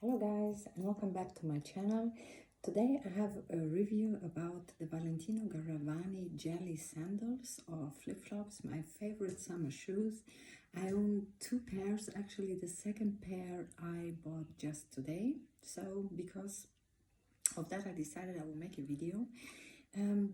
Hello guys and welcome back to my channel. Today I have a review about the Valentino Garavani jelly sandals or flip-flops, my favorite summer shoes. I own two pairs, actually the second pair I bought just today. So because of that I decided I will make a video.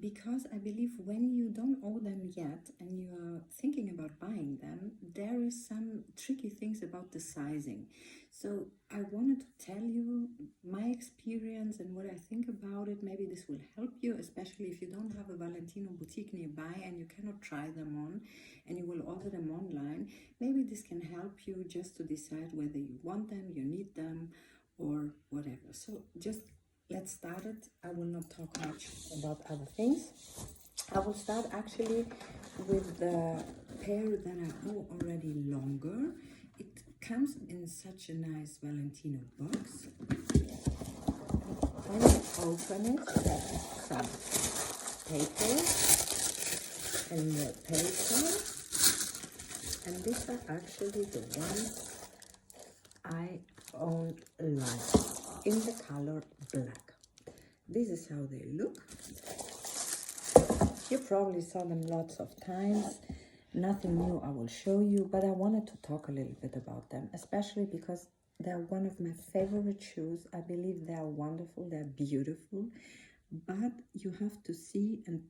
Because I believe when you don't own them yet and you are thinking about buying them, there is some tricky things about the sizing. So I wanted to tell you my experience and what I think about it. Maybe this will help you, especially if you don't have a Valentino boutique nearby and you cannot try them on and you will order them online. Maybe this can help you just to decide whether you want them, you need them, or whatever. So just let's start it. I will not talk much about other things. I will start actually with the pair that I own already longer. It comes in such a nice Valentino box. When you open it, you have some paper and more paper. And these are actually the ones I own like, in the color black. This is how they look. You probably saw them lots of times. Nothing new I will show you, but I wanted to talk a little bit about them, especially because they're one of my favorite shoes. I believe they are wonderful, they're beautiful, but you have to see, and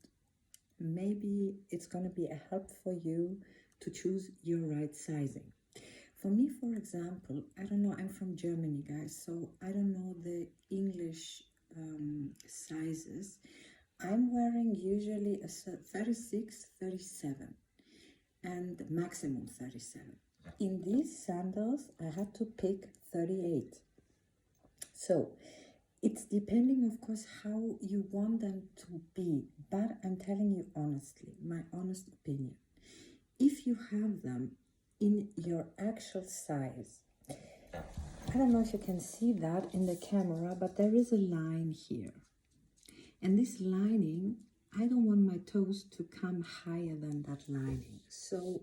maybe it's going to be a help for you to choose your right sizing. For me, for example, I don't know, I'm from Germany, guys, so I don't know the English sizes. I'm wearing usually a 36, 37 and maximum 37. In these sandals, I had to pick 38. So it's depending, of course, how you want them to be, but I'm telling you honestly, my honest opinion. If you have them in your actual size, I don't know if you can see that in the camera, but there is a line here. And this lining, I don't want my toes to come higher than that lining. So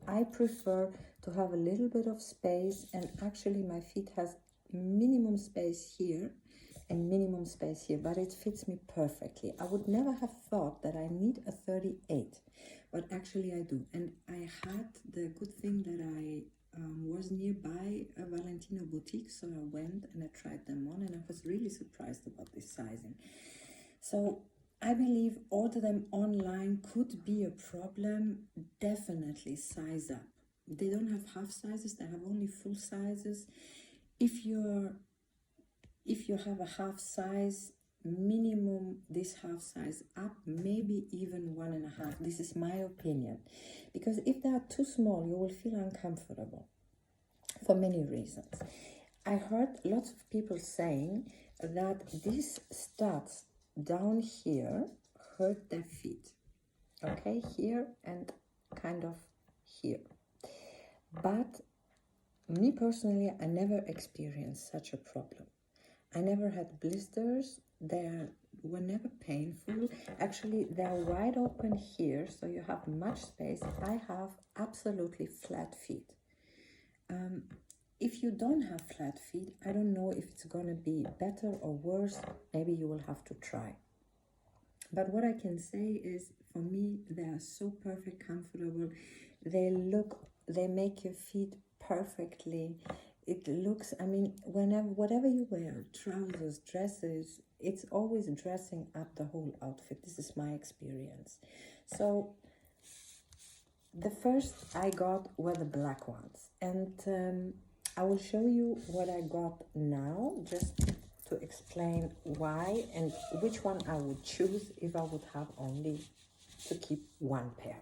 I prefer to have a little bit of space, and actually my feet has minimum space here and minimum space here, but it fits me perfectly. I would never have thought that I need a 38, but actually I do. And I had the good thing that I was nearby a Valentino boutique, so I went and I tried them on, and I was really surprised about this sizing. So I believe order them online could be a problem. Definitely size up. They don't have half sizes, they have only full sizes. If you have a half size, minimum this half size up, maybe even 1.5. This is my opinion, because if they are too small, you will feel uncomfortable for many reasons. I heard lots of people saying that these studs down here hurt their feet, okay, here and kind of here. But me personally, I never experienced such a problem. I never had blisters. They were never painful. Actually, they're wide open here, so you have much space. I have absolutely flat feet. If you don't have flat feet, I don't know if it's going to be better or worse. Maybe you will have to try. But what I can say is, for me, they are so perfect, comfortable. They make your feet perfectly. It looks, I mean, whatever you wear, trousers, dresses, it's always dressing up the whole outfit. This is my experience. So the first I got were the black ones, and I will show you what I got now, just to explain why and which one I would choose if I would have only to keep one pair.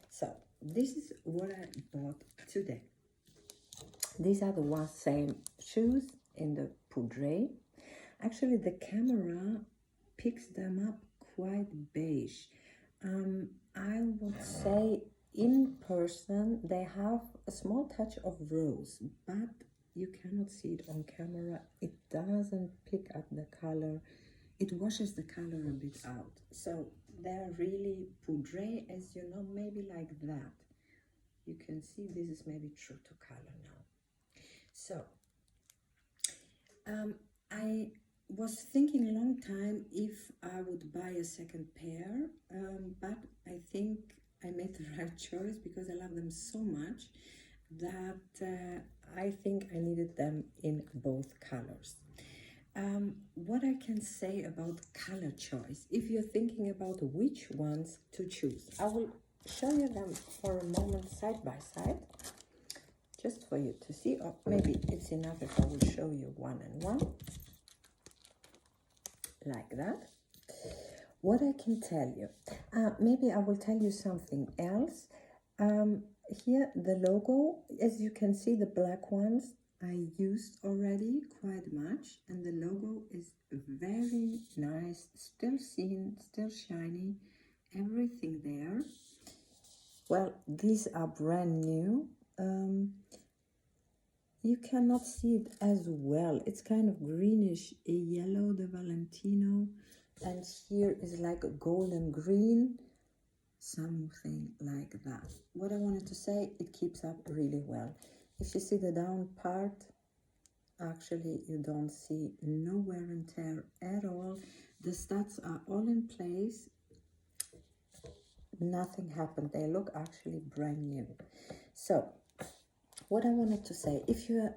So this is what I bought today. These are the same shoes in the poudre. Actually, the camera picks them up quite beige. I would say in person they have a small touch of rose, but you cannot see it on camera. It doesn't pick up the color. It washes the color a bit out. So they're really poudre, as you know, maybe like that. You can see this is maybe true to color now. So I was thinking a long time if I would buy a second pair, but I think I made the right choice because I love them so much that I think I needed them in both colors. What I can say about color choice, if you're thinking about which ones to choose, I will show you them for a moment side by side, just for you to see, or maybe it's enough if I will show you one and one, like that. What I can tell you, maybe I will tell you something else. Here the logo, as you can see, the black ones I used already quite much, and the logo is very nice, still seen, still shiny, everything there. Well, these are brand new. You cannot see it as well. It's kind of greenish yellow, the Valentino, and here is like a golden green, something like that. What I wanted to say, it keeps up really well. If you see the down part, actually you don't see no wear and tear at all. The studs are all in place. Nothing happened. They look actually brand new. So what I wanted to say, if you're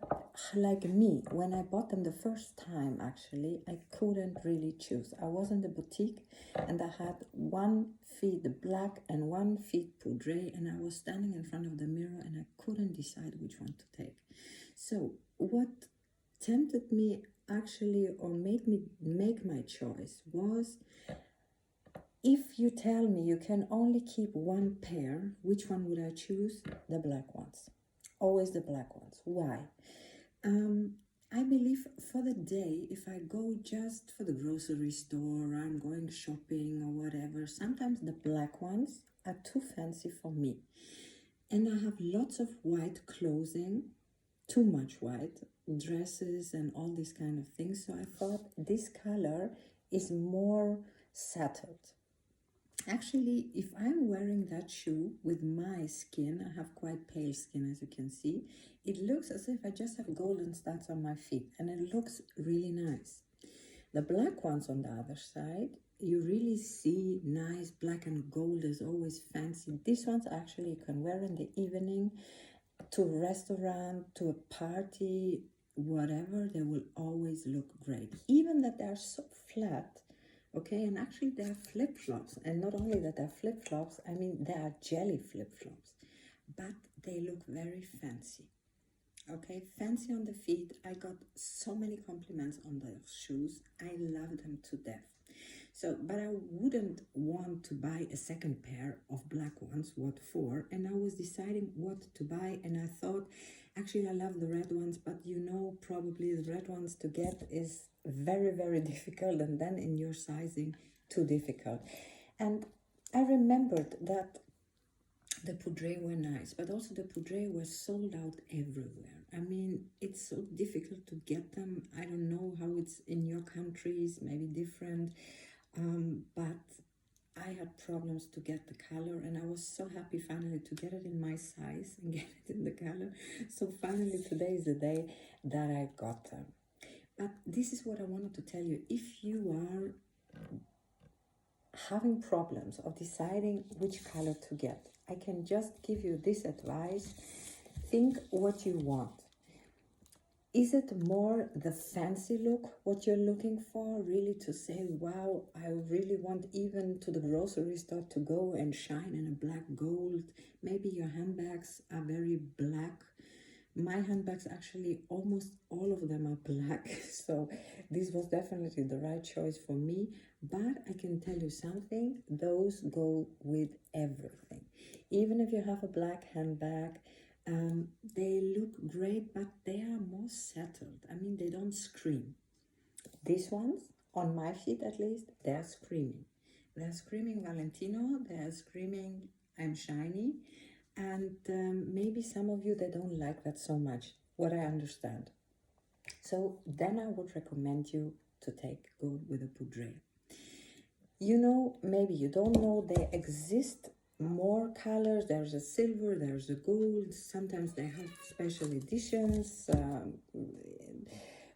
like me, when I bought them the first time, actually, I couldn't really choose. I was in the boutique and I had one feet black and one feet poudre, and I was standing in front of the mirror and I couldn't decide which one to take. So what tempted me actually, or made me make my choice, was, if you tell me you can only keep one pair, which one would I choose? The black ones. Always the black ones. Why? I believe for the day, if I go just for the grocery store, I'm going shopping or whatever, sometimes the black ones are too fancy for me. And I have lots of white clothing, too much white, dresses and all these kind of things. So I thought this color is more settled. Actually, if I'm wearing that shoe with my skin, I have quite pale skin, as you can see, it looks as if I just have golden studs on my feet, and it looks really nice. The black ones on the other side, you really see nice black and gold is always fancy. These ones actually you can wear in the evening to a restaurant, to a party, whatever, they will always look great. Even that they're so flat. Okay, and actually they are flip-flops, and not only that they're flip-flops, I mean they are jelly flip-flops, but they look very fancy. Okay, fancy on the feet. I got so many compliments on those shoes. I love them to death. So, but I wouldn't want to buy a second pair of black ones. What for? And I was deciding what to buy, and I thought, actually I love the red ones, but you know, probably the red ones to get is very, very difficult, and then in your sizing, too difficult. And I remembered that the poudre were nice, but also the poudre were sold out everywhere. I mean, it's so difficult to get them. I don't know how it's in your countries, maybe different, but I had problems to get the color, and I was so happy finally to get it in my size and get it in the color. So finally today is the day that I got them. But this is what I wanted to tell you. If you are having problems of deciding which color to get, I can just give you this advice. Think what you want. Is it more the fancy look, what you're looking for, really to say, wow, I really want even to the grocery store to go and shine in a black gold? Maybe your handbags are very black. My handbags, actually, almost all of them are black. So this was definitely the right choice for me. But I can tell you something, those go with everything. Even if you have a black handbag, they look great, but they are more settled. I mean, they don't scream. These ones, on my feet at least, they're screaming. They're screaming Valentino, they're screaming I'm shiny. And maybe some of you, they don't like that so much, what I understand. So then I would recommend you to go with a poudre. You know, maybe you don't know, they exist more colors. There's a silver, there's a gold. Sometimes they have special editions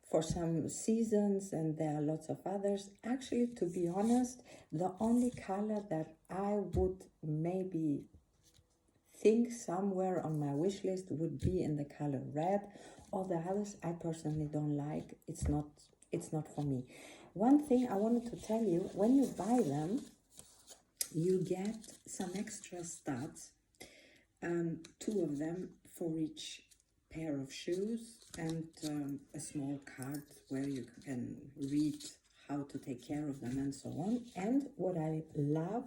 for some seasons, and there are lots of others. Actually, to be honest, the only color that I would maybe think somewhere on my wish list would be in the color red. All the others I personally don't like. It's not for me. One thing I wanted to tell you, when you buy them, you get some extra studs, 2 of them for each pair of shoes, and a small card where you can read how to take care of them and so on. And what I love,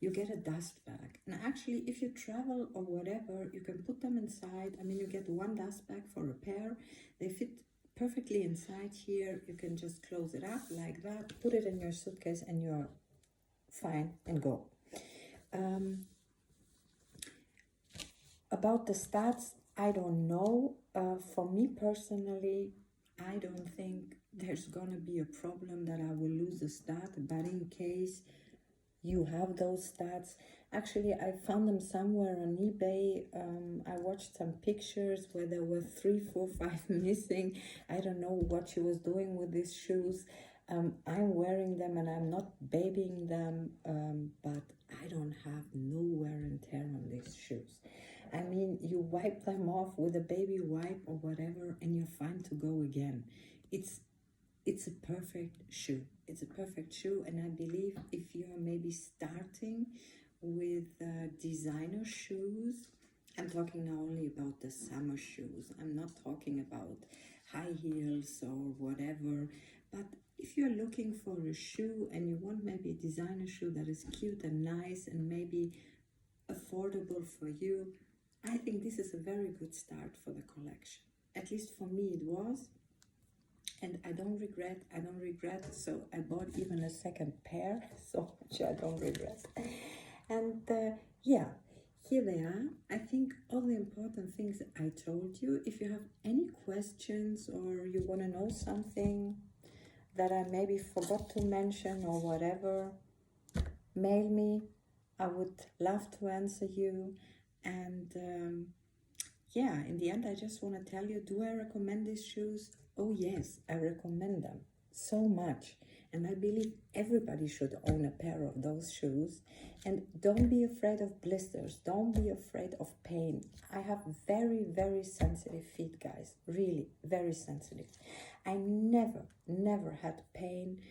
you get a dust bag. And actually, if you travel or whatever, you can put them inside. I mean, you get 1 dust bag for a pair. They fit perfectly inside here. You can just close it up like that, put it in your suitcase, and you're fine and go. About the stats, I don't know. For me personally, I don't think there's gonna be a problem that I will lose a stat, but in case you have those stats, actually I found them somewhere on eBay. I watched some pictures where there were 3, 4, 5 missing. I don't know what she was doing with these shoes. I'm wearing them and I'm not babying them, but I don't have no wear and tear on these shoes. I mean, you wipe them off with a baby wipe or whatever and you're fine to go again. It's a perfect shoe. It's a perfect shoe, and I believe if you're maybe starting with designer shoes, I'm talking now only about the summer shoes. I'm not talking about high heels or whatever, but if you're looking for a shoe and you want maybe a designer shoe that is cute and nice and maybe affordable for you, I think this is a very good start for the collection. At least for me it was. And I don't regret, so I bought even a second pair, so which I don't regret. And yeah, here they are. I think all the important things I told you. If you have any questions or you want to know something that I maybe forgot to mention or whatever, mail me. I would love to answer you. And yeah, in the end, I just want to tell you, do I recommend these shoes? Oh yes, I recommend them so much. And I believe everybody should own a pair of those shoes. And don't be afraid of blisters. Don't be afraid of pain. I have very, very sensitive feet, guys. Really, very sensitive. I never had pain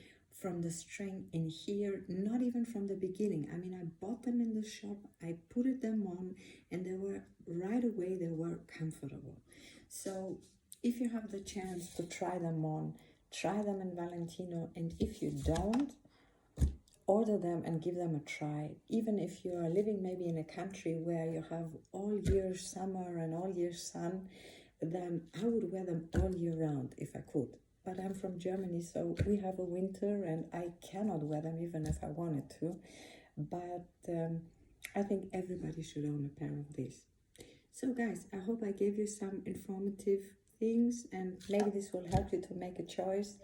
from the string in here, not even from the beginning. I mean, I bought them in the shop, I put them on, and they were, right away, they were comfortable. So if you have the chance to try them on, try them in Valentino, and if you don't, order them and give them a try. Even if you are living maybe in a country where you have all year summer and all year sun, then I would wear them all year round if I could. But I'm from Germany, so we have a winter and I cannot wear them even if I wanted to. But I think everybody should own a pair of these. So guys, I hope I gave you some informative things and maybe this will help you to make a choice.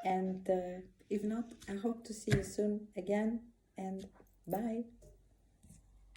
And if not, I hope to see you soon again, and bye.